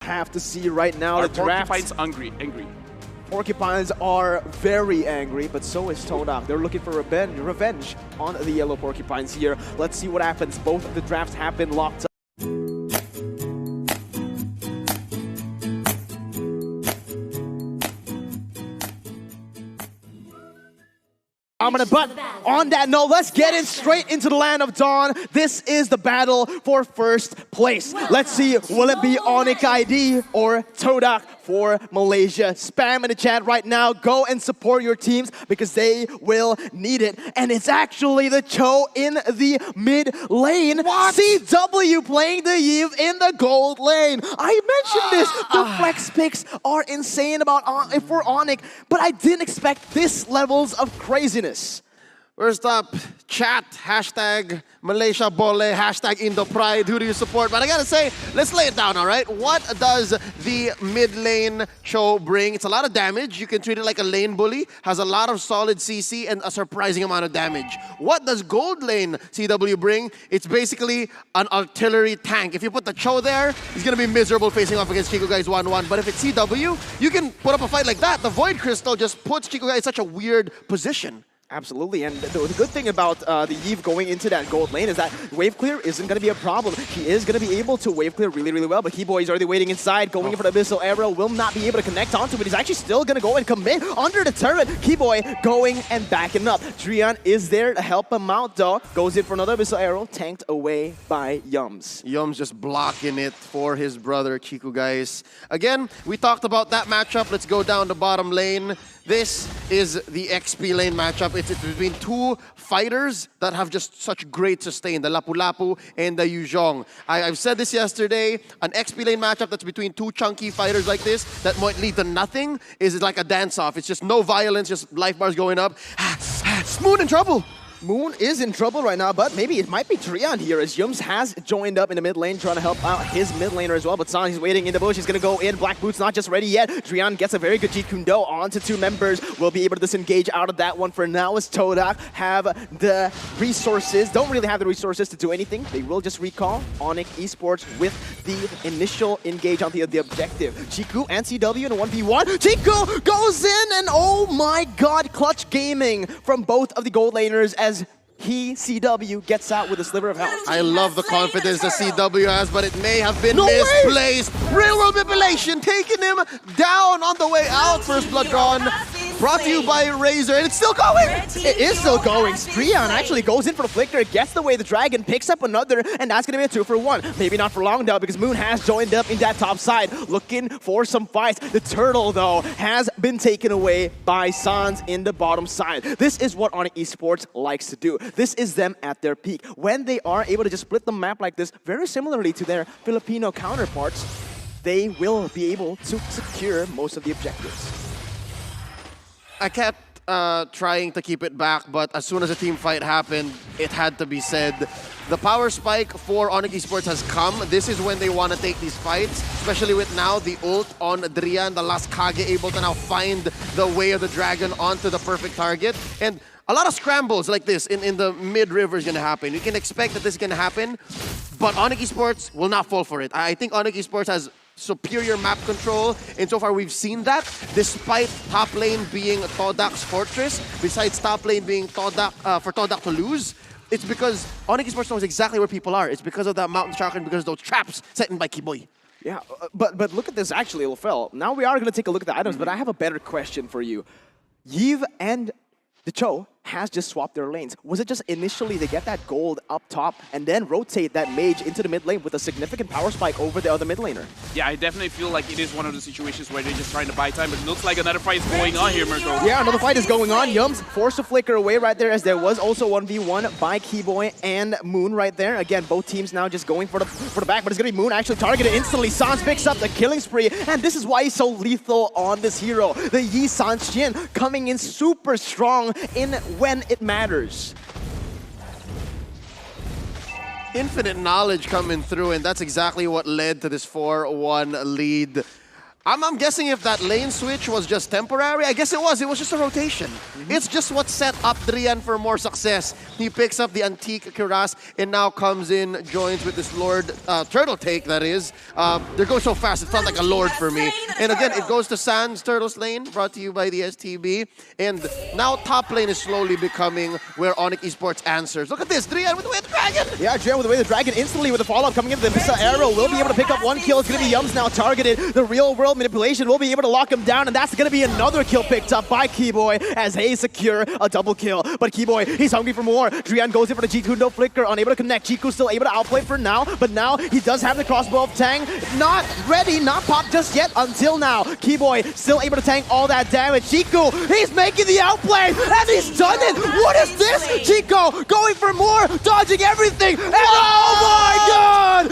have to see right now Our the draft. Porcupine's angry. Porcupines are very angry, but so is Todak. They're looking for revenge on the yellow Porcupines here. Let's see what happens. Both of the drafts have been locked up. But on that note, let's get in straight into the Land of Dawn. This is the battle for first place. Let's see, will it be ONIC ID or Todak for Malaysia? Spam in the chat right now. Go and support your teams because they will need it. And it's actually the Cho in the mid lane. What? CW playing the Eve in the gold lane. I mentioned this. The flex picks are insane for ONIC, but I didn't expect this levels of craziness. First up, chat, hashtag Malaysia Bole, hashtag Indo Pride. Who do you support? But I gotta say, let's lay it down, all right? What does the mid lane Cho bring? It's a lot of damage. You can treat it like a lane bully. Has a lot of solid CC and a surprising amount of damage. What does gold lane CW bring? It's basically an artillery tank. If you put the Cho there, he's gonna be miserable facing off against Chico Guys 1-1. But if it's CW, you can put up a fight like that. The Void Crystal just puts Chico Guys in such a weird position. Absolutely, and the good thing about the Eve going into that gold lane is that wave clear isn't going to be a problem. He is going to be able to wave clear really, really well, but Keyboy is already waiting inside, going in for the Abyssal Arrow, will not be able to connect onto it. He's actually still going to go and commit under the turret. Keyboy going and backing up. Drian is there to help him out, though. Goes in for another Abyssal Arrow, tanked away by Yums. Yums just blocking it for his brother, Chico Guys. Again, we talked about that matchup. Let's go down the bottom lane. This is the XP lane matchup. It's between two fighters that have just such great sustain, the Lapu-Lapu and the Yuzhong. I've said this yesterday, an XP lane matchup that's between two chunky fighters like this that might lead to nothing is like a dance-off. It's just no violence, just life bars going up. Moon in trouble. Moon is in trouble right now, but maybe it might be Trian here as Yums has joined up in the mid lane trying to help out his mid laner as well. But San, he's waiting in the bush. He's going to go in. Black Boot's not just ready yet. Trian gets a very good Jeet Kune Do onto two members. Will be able to disengage out of that one for now as Todak have the resources. Don't really have the resources to do anything. They will just recall ONIC Esports with the initial engage on the objective. Chiku and CW in a 1v1. Chiku goes in and oh my god, clutch gaming from both of the gold laners as CW gets out with a sliver of health. I love the confidence that CW has, but it may have been misplaced. Railroad manipulation taking him down on the way out. First blood drawn. Brought to you by Razor, and it's still going! It is still going. Strian actually goes in for the Flicker, gets away the Dragon, picks up another, and that's going to be a 2-for-1. Maybe not for long, though, because Moon has joined up in that top side, looking for some fights. The Turtle, though, has been taken away by Sans in the bottom side. This is what ONIC Esports likes to do. This is them at their peak. When they are able to just split the map like this, very similarly to their Filipino counterparts, they will be able to secure most of the objectives. I kept trying to keep it back, but as soon as the team fight happened, it had to be said. The power spike for ONIC Esports has come. This is when they want to take these fights, especially with now the ult on Drian, the last Kage able to now find the way of the dragon onto the perfect target. And a lot of scrambles like this in the mid-river is going to happen. You can expect that this is going to happen, but ONIC Esports will not fall for it. I think ONIC Esports has superior map control, and so far we've seen that despite top lane being Todak's fortress, besides top lane being Todak, for Todak to lose. It's because ONIC Esports knows exactly where people are. It's because of that mountain chakra and because of those traps set in by Keyboy. Yeah, but look at this actually, Lofel. Now we are going to take a look at the items, but I have a better question for you. Yves and the Cho has just swapped their lanes. Was it just initially they get that gold up top and then rotate that mage into the mid lane with a significant power spike over the other mid laner? Yeah, I definitely feel like it is one of the situations where they're just trying to buy time, but it looks like another fight is going on here, Mirko. Yeah, another fight is going on. Yums forced to flicker away right there as there was also 1v1 by Keyboy and Moon right there. Again, both teams now just going for the back, but it's going to be Moon actually targeted instantly. Sans picks up the killing spree, and this is why he's so lethal on this hero. The Yi San-Shin coming in super strong in when it matters. Infinite knowledge coming through, and that's exactly what led to this 4-1 lead. I'm guessing if that lane switch was just temporary. I guess it was. It was just a rotation. It's just what set up Drian for more success. He picks up the antique Kiras and now comes in, joins with this Lord Turtle take, that is. They're going so fast, it felt like a Lord for me. And again, it goes to Sans Turtles lane, brought to you by the STB. And now top lane is slowly becoming where ONIC Esports answers. Look at this, Drian with the Way of the Dragon! Yeah, Drian with the Way of the Dragon instantly with the follow-up coming into the missile arrow. Will be able to pick up one kill. It's going to be Yums now targeted. The real world manipulation will be able to lock him down, and that's going to be another kill picked up by Keyboy as they secure a double kill. But Keyboy, he's hungry for more. Drian goes in for the G2 no flicker, unable to connect. Chiku still able to outplay for now, but now he does have the crossbow of Tang. Not ready, not popped just yet until now. Keyboy still able to tank all that damage. Chiku, he's making the outplay, and he's done it! What is this? Chico going for more, dodging everything, and oh my god!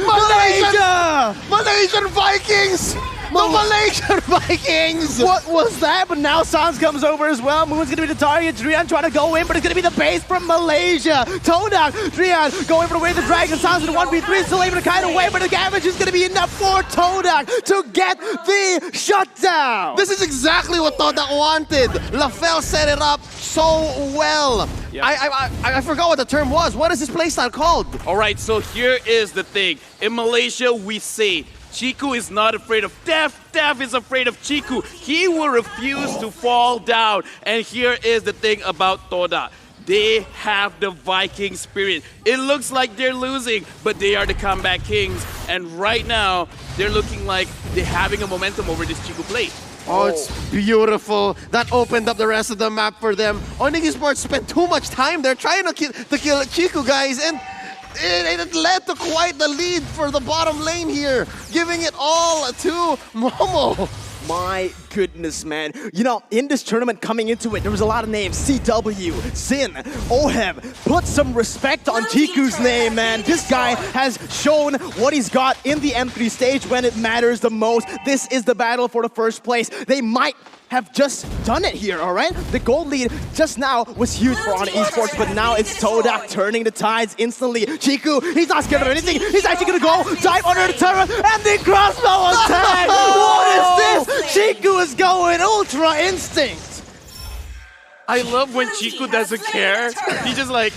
Malaysian Vikings! The Malaysian Vikings! What was that? But now Sans comes over as well. Moon's gonna be the target. Drian trying to go in, but it's gonna be the base from Malaysia. Todak, Drian going for the Way of the Dragon. Sans in 1v3, still able to kite away, but the damage is gonna be enough for Todak to get the shutdown. This is exactly what Todak wanted. LaFell set it up so well. Yeah. I forgot what the term was. What is this playstyle called? All right, so here is the thing. In Malaysia, we say Chiku is not afraid of death. Death is afraid of Chiku. He will refuse to fall down. And here is the thing about Toda. They have the Viking spirit. It looks like they're losing, but they are the comeback kings. And right now, they're looking like they're having a momentum over this Chiku plate. Oh, it's beautiful. That opened up the rest of the map for them. ONIC Esports spent too much time there trying to kill Chiku, guys, and it led to quite the lead for the bottom lane here, giving it all to Momo. My goodness, man. You know, in this tournament coming into it, there was a lot of names. CW, Sin, Oheb. Put some respect on Chiku's name, man. This guy has shown what he's got in the M3 stage when it matters the most. This is the battle for the first place. They might have just done it here, all right? The gold lead just now was huge for ONIC Esports, but now it's Todak turning the tides instantly. Chiku, he's not scared of anything. He's actually gonna go dive under the turret and the crossbow attack. What is this? Chiku is going Ultra Instinct. I love when Chiku doesn't care. He just like,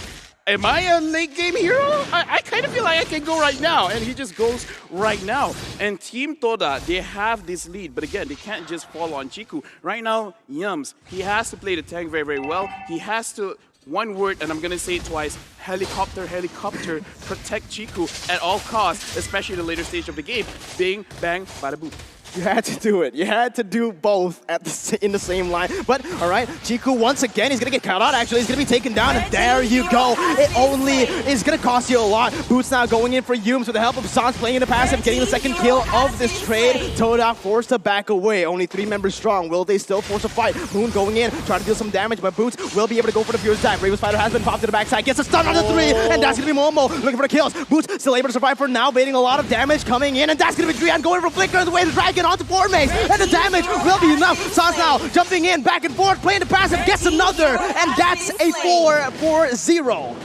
am I a late game hero? I kind of feel like I can go right now. And he just goes right now. And Team Toda, they have this lead. But again, they can't just fall on Chiku. Right now, Yums, he has to play the tank very, very well. He has to, one word, and I'm going to say it twice, helicopter, helicopter, protect Chiku at all costs, especially in the later stage of the game. Bing, bang, bada boom. You had to do it. You had to do both at in the same line. But, all right, Chiku, once again, he's going to get caught out, actually. He's going to be taken down, and there you go. It only is going to cost you a lot. Boots now going in for Yums with the help of Sans playing in the passive, getting the second kill of this trade. Todak forced to back away. Only 3 members strong. Will they still force a fight? Moon going in, trying to deal some damage, but Boots will be able to go for the Furious Dive. Raven Spider has been popped to the backside, gets a stun on the 3, and that's going to be Momo looking for the kills. Boots still able to survive for now, baiting a lot of damage coming in, and that's going to be Drian going for Flicker and the Way of the Dragon onto 4 mace. And the damage will be enough. Sans now jumping in, back and forth, playing the passive, gets another, and that's a 4-4-0.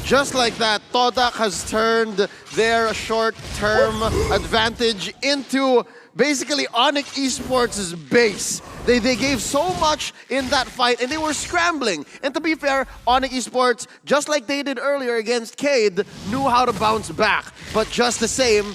Just like that, Todak has turned their short-term advantage into basically ONIC Esports' base. They gave so much in that fight, and they were scrambling. And to be fair, ONIC Esports, just like they did earlier against Cade, knew how to bounce back. But just the same,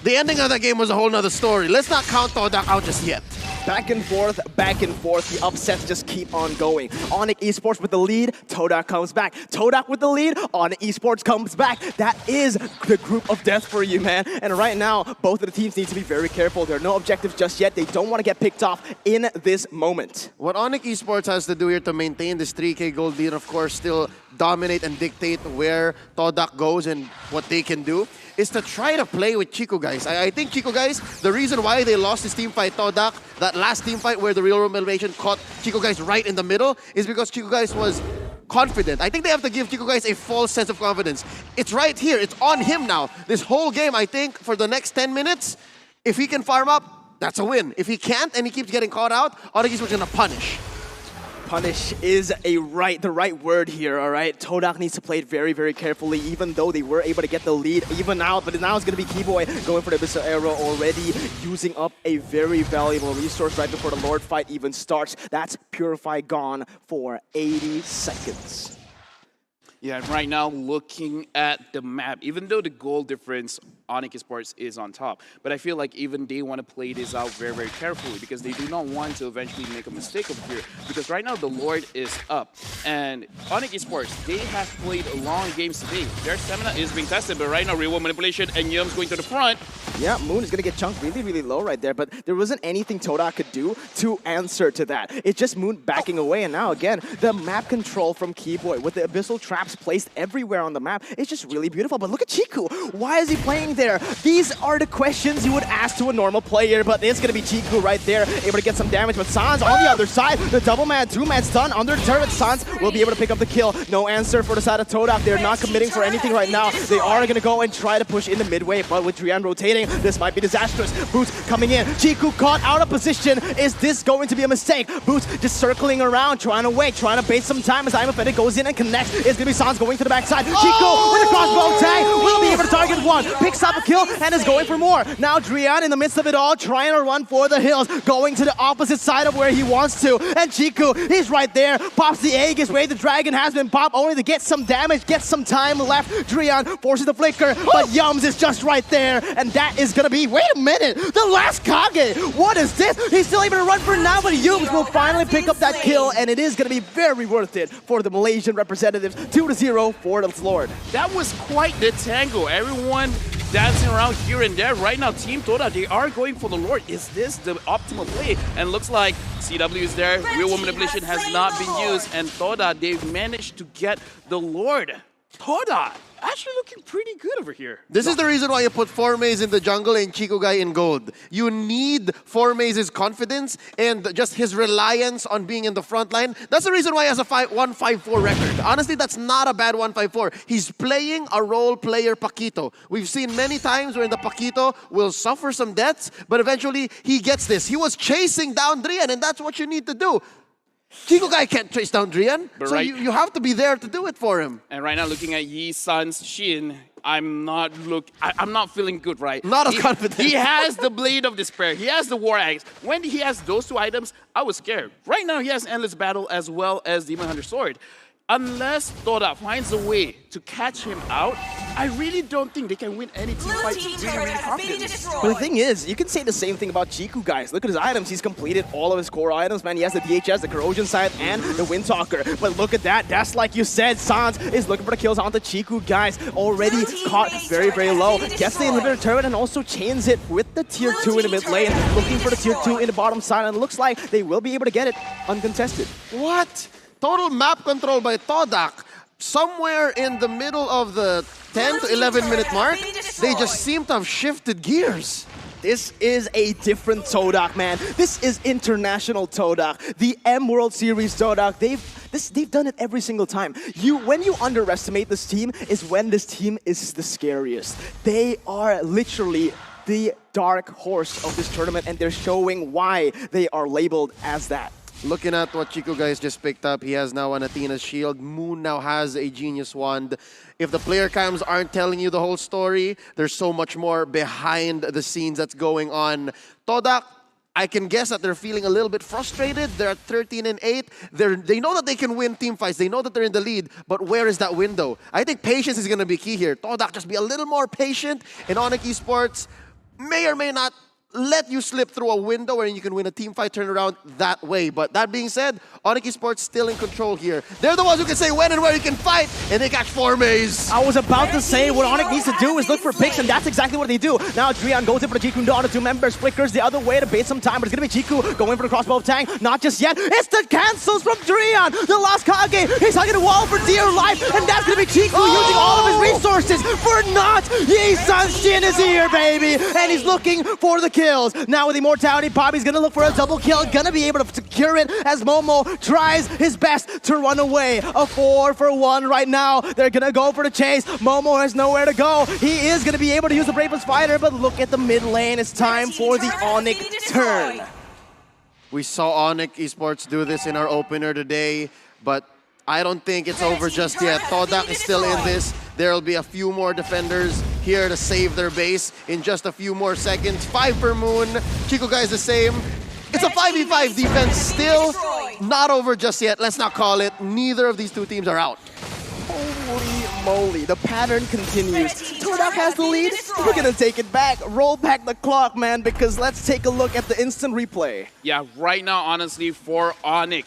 the ending of that game was a whole nother story. Let's not count Todak out just yet. Back and forth, the upsets just keep on going. ONIC Esports with the lead, Todak comes back. Todak with the lead, ONIC Esports comes back. That is the group of death for you, man. And right now, both of the teams need to be very careful. There are no objectives just yet. They don't want to get picked off in this moment. What ONIC Esports has to do here to maintain this 3K gold lead, of course, still dominate and dictate where Todak goes and what they can do, is to try to play with Chiku, guys. I think Chiku, guys, the reason why they lost this team fight, Todak, that last team fight where the real world motivation caught Chiku, guys, right in the middle, is because Chiku, guys, was confident. I think they have to give Chiku, guys, a false sense of confidence. It's right here. It's on him now. This whole game, I think, for the next 10 minutes, if he can farm up, that's a win. If he can't and he keeps getting caught out, ONIC Esports is going to punish. punish is the right word here, all right? Todak needs to play it very, very carefully, even though they were able to get the lead even out. But now it's going to be Keyboy going for the Abyssal Arrow, already using up a very valuable resource right before the Lord fight even starts. That's Purify gone for 80 seconds. Yeah, right now looking at the map, even though the goal difference, ONIC Sports is on top, but I feel like even they want to play this out very, very carefully because they do not want to eventually make a mistake over here. Because right now the Lord is up, and ONIC Sports, they have played long games today. Their stamina is being tested, but right now real world manipulation and Yum's going to the front. Yeah, Moon is going to get chunked really, really low right there, but there wasn't anything Todak could do to answer to that. It's just Moon backing away, and now again, the map control from Keyboy with the Abyssal traps placed everywhere on the map. It's just really beautiful, but look at Chiku. Why is he playing there? These are the questions you would ask to a normal player, but it's going to be Chiku right there, able to get some damage, but Sans on the other side, the double man, two-man stun under the turret. Sans will be able to pick up the kill. No answer for the side of Todak. They're not committing for anything right now. They are going to go and try to push in the midway, but with Drian rotating, this might be disastrous. Boots coming in. Chiku caught out of position. Is this going to be a mistake? Boots just circling around, trying to wait, trying to bait some time as Imafetic goes in and connects. It's going to be Sans going to the backside. Chiku with a crossbow tag will be able to target one. Picks up a kill and is going for more. Now Drian in the midst of it all, trying to run for the hills, going to the opposite side of where he wants to. And Chiku, he's right there. Pops the Aegis Ray. The dragon has been popped only to get some damage, get some time left. Drian forces the flicker, but Yums is just right there. And that is going to be, wait a minute, the last Kage. What is this? He's still able to run for now, but Yums will finally pick up that kill, and it is going to be very worth it for the Malaysian representatives. 2-0 for the Lord. That was quite the tango. Everyone dancing around here and there. Right now, Team Toda, they are going for the Lord. Is this the optimal play? And looks like CW is there. Real World Manipulation has not been used. And Toda, they've managed to get the Lord. Toda, actually looking pretty good over here. This is the reason why you put 4Maze in the jungle and Chico Guy in gold. You need 4Maze's confidence and just his reliance on being in the front line. That's the reason why he has a 154 record. Honestly, that's not a bad 154. He's playing a role player Paquito. We've seen many times where the Paquito will suffer some deaths, but eventually he gets this. He was chasing down Drian, and that's what you need to do. Chico Guy can't chase down Drian, so you have to be there to do it for him. And right now, looking at Yi San's Shin, I'm not feeling good, right? Not as confident. He has the Blade of Despair. He has the War Axe. When he has those two items, I was scared. Right now, he has Endless Battle as well as Demon Hunter Sword. Unless Toda finds a way to catch him out, I really don't think they can win any team fight really confidently. But the thing is, you can say the same thing about Chiku, guys. Look at his items. He's completed all of his core items, man. He has the DHS, the Corrosion Side, and the Windtalker. But look at that. That's like you said. Sans is looking for the kills onto Chiku, guys. Already caught very, very low. Gets the inhibitor turret and also chains it with the tier 2 in the mid lane. Looking for the tier 2 in the bottom side. And it looks like they will be able to get it uncontested. What? Total map control by Todak. Somewhere in the middle of the 10 to 11 minute mark, they just seem to have shifted gears. This is a different Todak, man. This is international Todak. The M World Series Todak. They've done it every single time. When you underestimate this team is when this team is the scariest. They are literally the dark horse of this tournament, and they're showing why they are labeled as that. Looking at what Chico Guys just picked up, he has now an Athena's Shield. Moon now has a Genius Wand. If the player cams aren't telling you the whole story, there's so much more behind the scenes that's going on. Todak, I can guess that they're feeling a little bit frustrated. They're at 13-8. They know that they can win team fights. They know that they're in the lead, but where is that window? I think patience is going to be key here. Todak, just be a little more patient, and ONIC Esports may or may not let you slip through a window where you can win a team fight turnaround that way. But that being said, ONIC Esports still in control here. They're the ones who can say when and where you can fight, and they got 4Maze. I was about to say what ONIC needs to do is look for picks, and that's exactly what they do. Now Drian goes in for the Jiku Dawn, the two members, flickers the other way to bait some time, but it's going to be Jiku going for the crossbow of Tang. Not just yet. It's the cancels from Drian. The last Kage. He's hugging the wall for dear life, and that's going to be Jiku using all of his resources for not. Yi-San Shin is here, baby, and he's looking for the kills. Now with Immortality Pop, he's going to look for a double kill, going to be able to secure it as Momo tries his best to run away. A 4-for-1 right now. They're going to go for the chase. Momo has nowhere to go. He is going to be able to use the Bravest Fighter, but look at the mid lane. It's time for the ONIC turn. We saw ONIC Esports do this in our opener today, but I don't think it's over just yet. Todak is still in this. There will be a few more defenders here to save their base in just a few more seconds. 5 per Moon. Chico guys the same. It's a 5v5 defense. Still not over just yet. Let's not call it. Neither of these two teams are out. Holy moly, the pattern continues. Todak has the lead. We're gonna take it back. Roll back the clock, man, because let's take a look at the instant replay. Yeah, right now, honestly, for ONIC,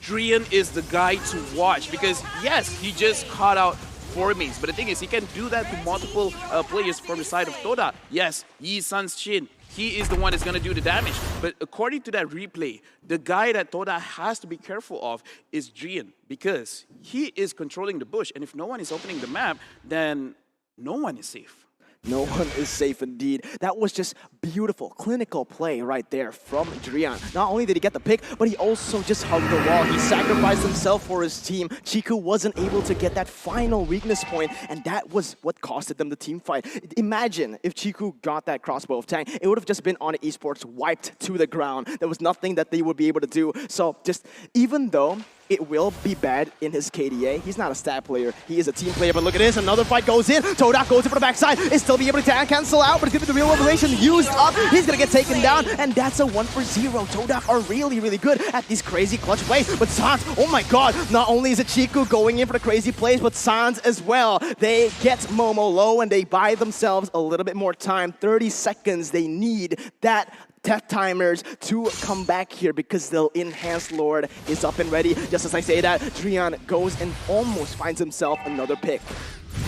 Drian is the guy to watch because, yes, he just caught out 4 mains. But the thing is, he can do that to multiple players from the side of Toda. Yes, Yi Sun's Shin. He is the one that's going to do the damage. But according to that replay, the guy that Toda has to be careful of is Drian because he is controlling the bush. And if no one is opening the map, then no one is safe. No one is safe indeed. That was just beautiful, clinical play right there from Drian. Not only did he get the pick, but he also just hugged the wall. He sacrificed himself for his team. Chiku wasn't able to get that final weakness point, and that was what costed them the team fight. Imagine if Chiku got that crossbow of tank, it would have just been ONIC Esports wiped to the ground. There was nothing that they would be able to do. So just, even though it will be bad in his KDA, he's not a stat player, he is a team player. But look at this, another fight goes in. Todak goes in for the backside, is still be able to cancel out, but it's gonna be the real revelation used up. He's gonna get taken down, and that's a 1-for-0. Todak are really, really good at these crazy clutch plays. But Sans, oh my god, not only is it Chiku going in for the crazy plays, but Sans as well. They get Momo low, and they buy themselves a little bit more time. 30 seconds, they need that tech timers to come back here because the Enhanced Lord is up and ready. Just as I say that, Drian goes and almost finds himself another pick.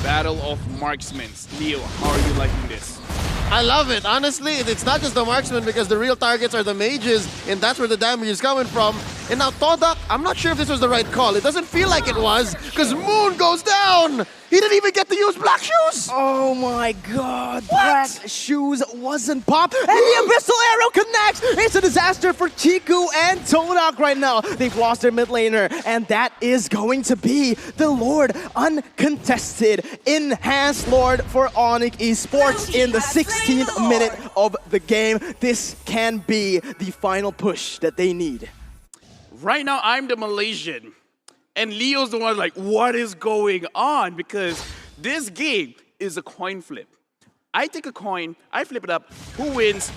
Battle of Marksmen. Leo, how are you liking this? I love it. Honestly, it's not just the marksman because the real targets are the mages, and that's where the damage is coming from. And now Todak, I'm not sure if this was the right call. It doesn't feel like it was because Moon goes down. He didn't even get to use Black Shoes. Oh my god, Black Shoes wasn't popped, and the Abyssal Arrow connects. It's a disaster for Chiku and Todak right now. They've lost their mid laner, and that is going to be the Lord, uncontested Enhanced Lord for ONIC Esports in the 16th minute of the game. This can be the final push that they need. Right now, I'm the Malaysian. And Leo's the one like, what is going on? Because this game is a coin flip. I take a coin, I flip it up. Who wins?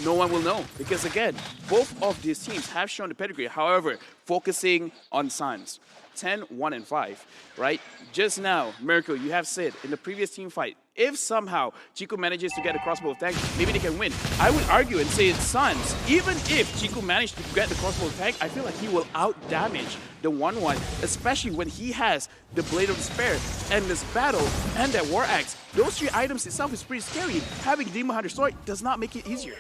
No one will know. Because again, both of these teams have shown the pedigree. However, focusing on Sans. 10, 1, and 5, right? Just now, Mirko, you have said in the previous team fight, if somehow Chico manages to get a crossbow of tank, maybe they can win. I would argue and say it's Sans. Even if Chico managed to get the crossbow of tank, I feel like he will out-damage the 1-1, especially when he has the Blade of Despair, Endless Battle, and that War Axe. Those 3 items itself is pretty scary. Having Demon Hunter Sword does not make it easier.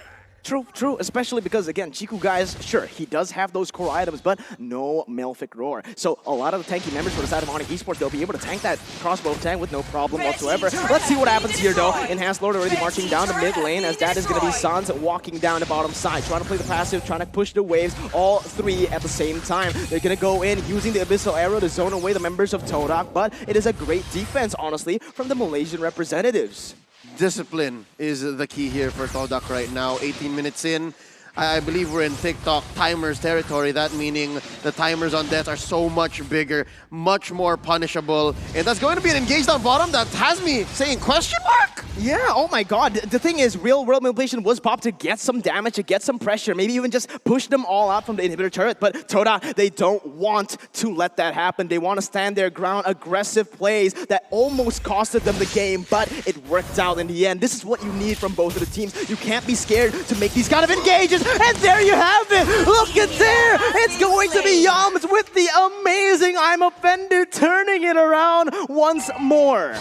True, especially because, again, Chiku guys, sure, he does have those core items, but no Malefic Roar. So a lot of the tanky members for the side of ONIC Esports, they'll be able to tank that crossbow tank with no problem whatsoever. Let's see what happens here, though. Enhanced Lord already marching down the mid lane, as that is going to be Sans walking down the bottom side, trying to play the passive, trying to push the waves, all 3 at the same time. They're going to go in using the Abyssal Arrow to zone away the members of Todak, but it is a great defense, honestly, from the Malaysian representatives. Discipline is the key here for Todak right now. 18 minutes in. I believe we're in TikTok timers territory. That meaning the timers on death are so much bigger, much more punishable. And that's going to be an engaged on bottom that has me saying question mark? Yeah, oh my god. The thing is, real world manipulation was popped to get some damage, to get some pressure, maybe even just push them all out from the inhibitor turret. But Todak, they don't want to let that happen. They want to stand their ground, aggressive plays that almost costed them the game, but it worked out in the end. This is what you need from both of the teams. You can't be scared to make these kind of engages. And there you have it! Look at there! It's going to be Yums with the amazing I'm Offended, turning it around once more.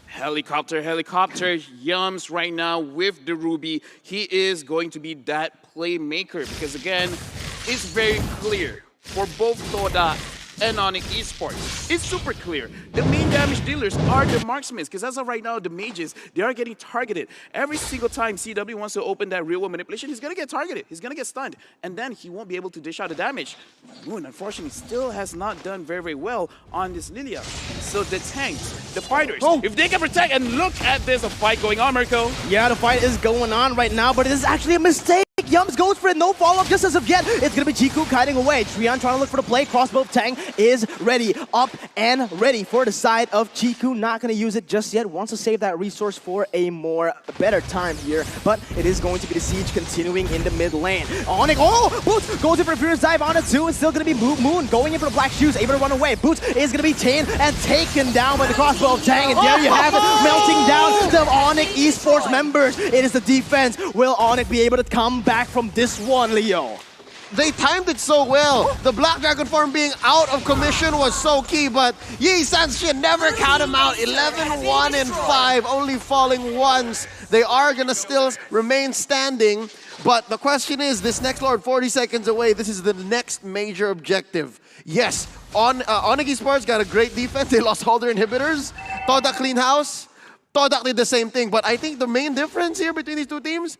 Helicopter, Yums right now with the Ruby. He is going to be that playmaker because, again, it's very clear for both Toda and ONIC Esports. It's super clear. The main damage dealers are the marksmen, because as of right now, the mages, they are getting targeted. Every single time CW wants to open that real-world manipulation, he's going to get targeted. He's going to get stunned, and then he won't be able to dish out the damage. Moon, unfortunately, still has not done very, very well on this Lilia. So the tanks, the fighters, if they can protect, and look at this, a fight going on, Mirko. Yeah, the fight is going on right now, but it is actually a mistake. Yums goes for it. No follow-up just as of yet. It's going to be Jiku kiting away. Trion trying to look for the play. Crossbow Tang is ready. Up and ready for the side of Jiku. Not going to use it just yet. Wants to save that resource for a better time here. But it is going to be the siege continuing in the mid lane. ONIC, Boots goes in for a furious dive on it too. It's still going to be Moon going in for the black shoes. Able to run away. Boots is going to be chained and taken down by the crossbow of Tang. And there you have it. Melting down the ONIC esports members. It is the defense. Will ONIC be able to come back from this one, Leo? They timed it so well. The Black Dragon form being out of commission was so key, but Yi Sanshin never count him out. 11-1 and 5, only falling once. They are gonna still remain standing, but the question is, this next Lord 40 seconds away, this is the next major objective. Yes, ONIC Esports got a great defense. They lost all their inhibitors. Toda clean house. Todak did the same thing, but I think the main difference here between these two teams,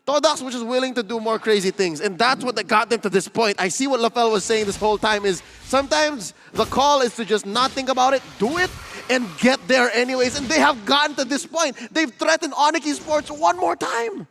Todax was just willing to do more crazy things, and that's what got them to this point. I see what LaFell was saying this whole time is sometimes the call is to just not think about it, do it, and get there anyways, and they have gotten to this point. They've threatened ONIC Esports one more time.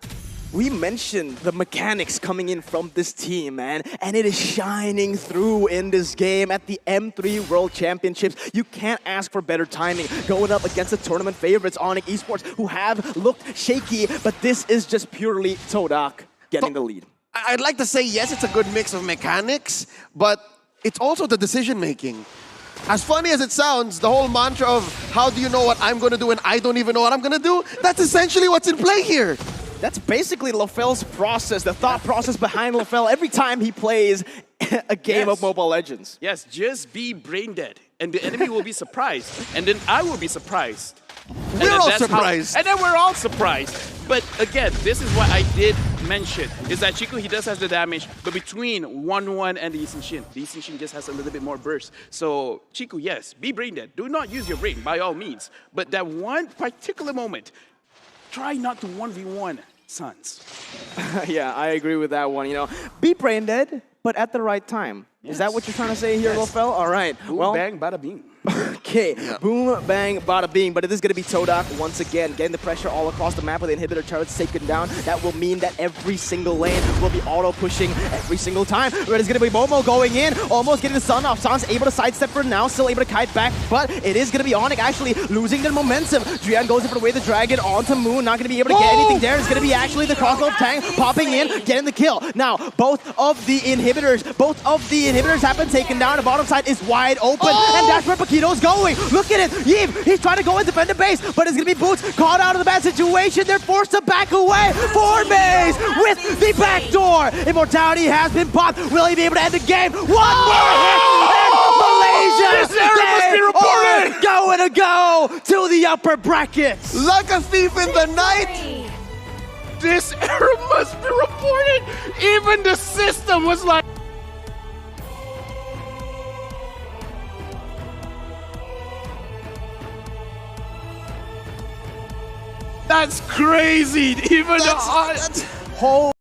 We mentioned the mechanics coming in from this team, man, and it is shining through in this game at the M3 World Championships. You can't ask for better timing going up against the tournament favorites, ONIC Esports, who have looked shaky, but this is just purely Todak getting the lead. I'd like to say, yes, it's a good mix of mechanics, but it's also the decision-making. As funny as it sounds, the whole mantra of how do you know what I'm going to do and I don't even know what I'm going to do, that's essentially what's in play here. That's basically LaFell's process, the thought process behind LaFell every time he plays a game of Mobile Legends. Yes, just be brain dead, and the enemy will be surprised, and then I will be surprised. We're all surprised. And then we're all surprised. But again, this is what I did mention, is that Chico, he does have the damage, but between 1-1 and the Lee Sin-shin just has a little bit more burst. So Chico, yes, be brain dead. Do not use your brain, by all means. But that one particular moment, try not to 1v1 Suns. Yeah, I agree with that one. You know, be brain dead, but at the right time. Yes. Is that what you're trying to say here, LaFell? All right. Boom, bang, bada bing. Okay, boom, bang, bada bing. But it is going to be Todak once again, getting the pressure all across the map with the inhibitor turrets taken down. That will mean that every single lane will be auto-pushing every single time. But it's going to be Momo going in, almost getting the sun off. San's able to sidestep for now, still able to kite back, but it is going to be ONIC actually losing their momentum. Drian goes in for the way the dragon onto Moon, not going to be able to get anything there. It's going to be actually the crossbow Tang popping in, getting the kill. Now, both of the inhibitors have been taken down. The bottom side is wide open, and that's where Paquito's going. Look at it, Yeeb, he's trying to go and defend the base, but it's gonna be Boots caught out of the bad situation. They're forced to back away for Maze with the backdoor. Immortality has been popped. Will he be able to end the game? One more hit, and Malaysia This error must be reported. going to go to the upper brackets. Like a thief in the night. This error must be reported. Even the system was like, that's crazy. Even That's Whole